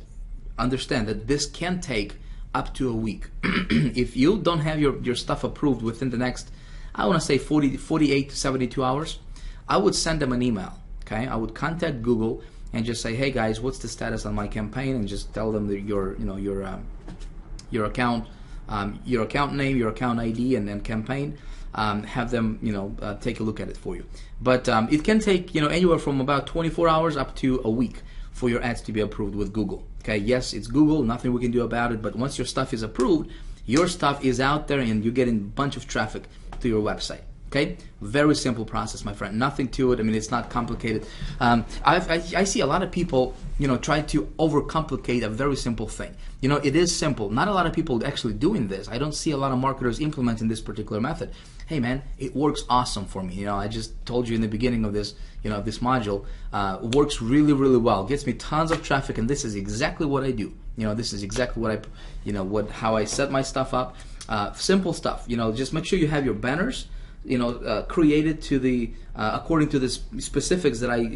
understand that this can take up to a week. If you don't have your stuff approved within the next, I want to say 48 to 72 hours, I would send them an email. Okay, I would contact Google and just say, hey guys, what's the status on my campaign, and just tell them that your account name, your account ID, and then campaign. Have them take a look at it for you. But it can take anywhere from about 24 hours up to a week for your ads to be approved with Google. Okay, yes, it's Google, nothing we can do about it, but once your stuff is approved, your stuff is out there and you're getting a bunch of traffic to your website. Okay, very simple process, my friend. Nothing to it. I mean, it's not complicated. I see a lot of people, try to overcomplicate a very simple thing. It is simple. Not a lot of people actually doing this. I don't see a lot of marketers implementing this particular method. Hey, man, it works awesome for me. I just told you in the beginning of this, this module, works really, really well. Gets me tons of traffic, and this is exactly what I do. This is exactly what how I set my stuff up. Simple stuff. Just make sure you have your banners. Created to the according to the specifics that I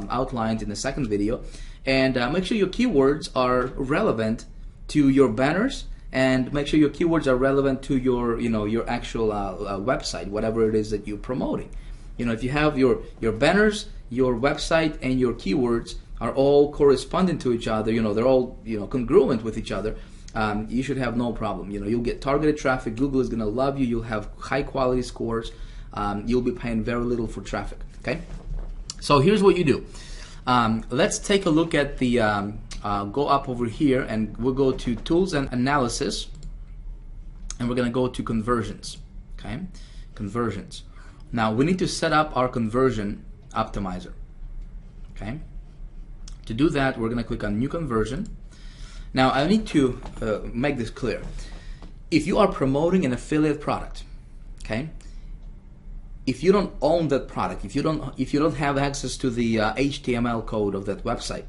outlined in the second video, and make sure your keywords are relevant to your banners, and make sure your keywords are relevant to your your actual website, whatever it is that you're promoting. If you have your banners, your website, and your keywords are all corresponding to each other, they're all congruent with each other, you should have no problem. You'll get targeted traffic. Google is going to love you. You'll have high quality scores. You'll be paying very little for traffic. Okay, so here's what you do. Let's take a look at the go up over here, and we'll go to Tools and Analysis, and we're going to go to Conversions. Okay, Conversions. Now we need to set up our conversion optimizer. Okay, to do that, we're going to click on New Conversion. Now I need to make this clear. If you are promoting an affiliate product, okay, if you don't own that product, if you don't have access to the HTML code of that website,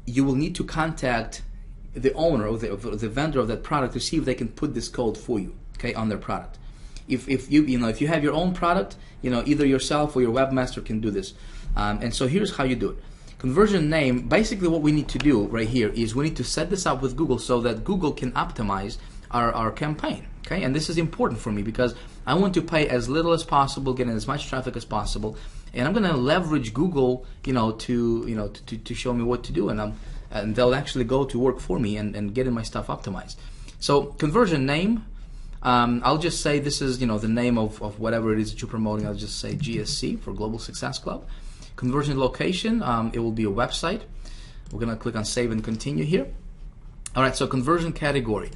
you will need to contact the owner or the vendor of that product to see if they can put this code for you, okay, on their product. If you have your own product, either yourself or your webmaster can do this. And so here's how you do it. Conversion name, basically what we need to do right here is we need to set this up with Google so that Google can optimize our campaign. Okay, and this is important for me because I want to pay as little as possible, getting as much traffic as possible, and I'm going to leverage Google, to show me what to do, and they'll actually go to work for me and getting my stuff optimized. So conversion name, I'll just say this is the name of whatever it is that you're promoting. I'll just say GSC for Global Success Club. Conversion location, it will be a website. We're going to click on Save and Continue here. All right, so conversion category.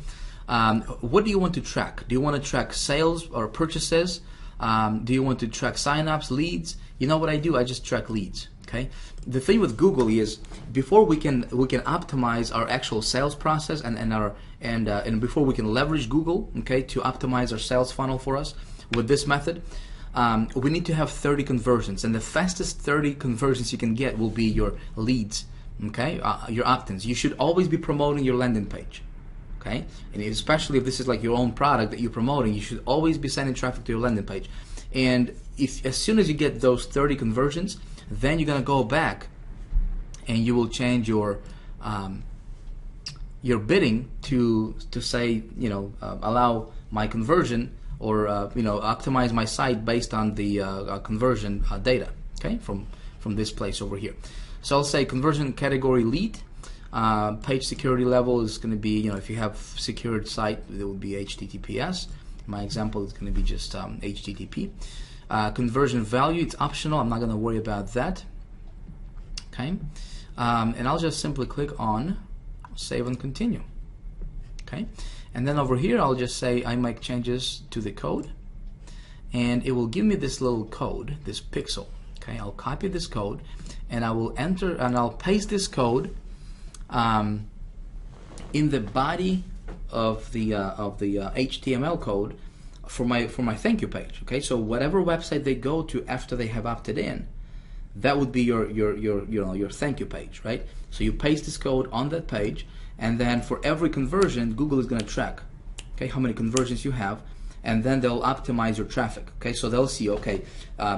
What do you want to track? Do you want to track sales or purchases? Do you want to track signups, leads? You know what I do? I just track leads. Okay. The thing with Google is before we can optimize our actual sales process and before we can leverage Google, okay, to optimize our sales funnel for us with this method, we need to have 30 conversions, and the fastest 30 conversions you can get will be your leads, okay, your opt-ins. You should always be promoting your landing page, okay, and especially if this is like your own product that you're promoting, you should always be sending traffic to your landing page. And as soon as you get those 30 conversions, then you're gonna go back and you will change your bidding to say allow my conversion, or optimize my site based on the conversion data, okay, from this place over here. So I'll say conversion category lead. Page security level is going to be, if you have secured site, it will be HTTPS. In my example, it's going to be just HTTP. Conversion value, it's optional. I'm not going to worry about that. Okay, and I'll just simply click on Save and Continue. Okay. And then over here, I'll just say I make changes to the code, and it will give me this little code, this pixel. Okay, I'll copy this code, and I will enter, and I'll paste this code in the body of the HTML code for my thank you page. Okay, so whatever website they go to after they have opted in, that would be your thank you page, right? So you paste this code on that page. And then for every conversion, Google is going to track, okay, how many conversions you have, and then they'll optimize your traffic. Okay, so they'll see, okay,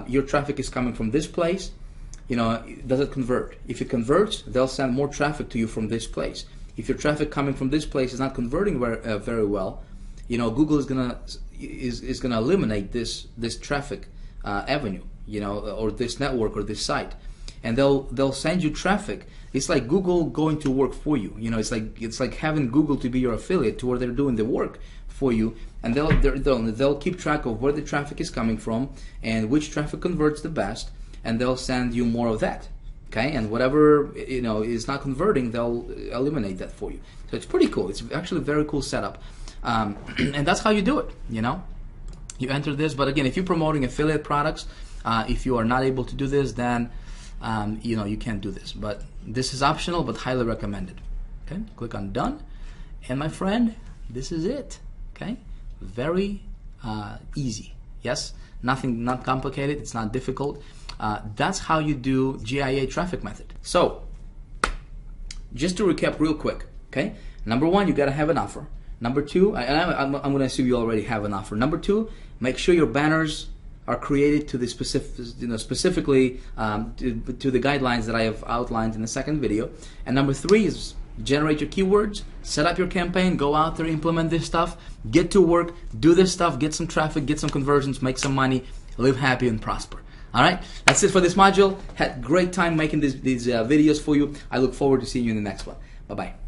your traffic is coming from this place. Does it convert? If it converts, they'll send more traffic to you from this place. If your traffic coming from this place is not converting very well, Google is gonna eliminate this traffic avenue, or this network or this site. and they'll send you traffic. It's like Google going to work for you. You know, it's like having Google to be your affiliate, to where they're doing the work for you, and they'll keep track of where the traffic is coming from and which traffic converts the best, and they'll send you more of that. Okay, and whatever is not converting, they'll eliminate that for you. So it's pretty cool. It's actually a very cool setup, and that's how you do it. You enter this, but again, if you're promoting affiliate products, if you are not able to do this, then you can't do this. But this is optional, but highly recommended. Okay, click on done, and my friend, this is it. Okay, very easy. Yes, nothing, not complicated. It's not difficult. That's how you do GIA traffic method. So, just to recap real quick. Okay, number one, you got to have an offer. Number two, and I'm going to assume you already have an offer. Number two, make sure your banners are created to the specifically to the guidelines that I have outlined in the second video. And number three is generate your keywords, set up your campaign, go out there, implement this stuff, get to work, do this stuff, get some traffic, get some conversions, make some money, live happy and prosper. All right, that's it for this module. Had a great time making these videos for you. I look forward to seeing you in the next one. Bye-bye.